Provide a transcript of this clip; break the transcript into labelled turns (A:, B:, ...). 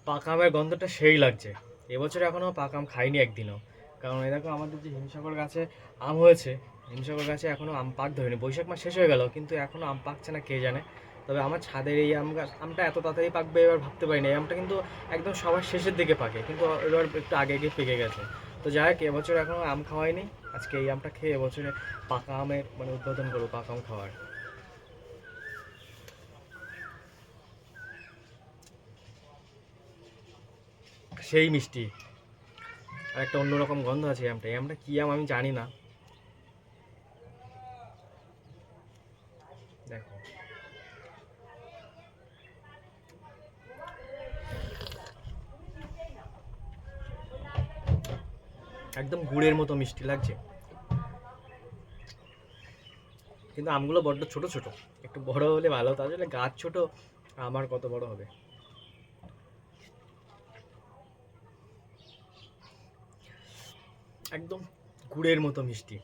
A: পাকা আমের গন্ধটা সেই লাগছে। এবছর এখনও পাকা আম খাইনি একদিনও। কারণ এই দেখো আমাদের যে হিমসাগর গাছে আম হয়েছে, হিমসাগর গাছে এখনও আম পাক ধরেনি। বৈশাখ মাস শেষ হয়ে গেল কিন্তু এখনও আম পাকছে না কে জানে। তবে আমার ছাদের এই আম গাছ আমটা এত তাড়াতাড়ি পাকবে এবার ভাবতে পারিনি। এই আমটা কিন্তু একদম সবার শেষের দিকে পাকে, কিন্তু এবার একটু আগে আগে পেকে গেছে। তো যাই হোক, এবছর এখনও আম খাওয়াইনি। আজকে এই আমটা খেয়ে এবছরে পাকা আমের মানে উদ্বোধন করবো, পাকা আম খাওয়ার। সেই মিষ্টি, আর একটা অন্যরকম গন্ধ আছে এই আমটা। এই আমটা কী আম আমি জানি না। দেখো, একদম গুড়ের মতো মিষ্টি লাগছে। কিন্তু আমগুলো বড্ড ছোট ছোট, একটু বড় হলে ভালো হতো। আসলে গাছ ছোট, আমার কত বড় হবে। একদম গুড়ের মতো মিষ্টি।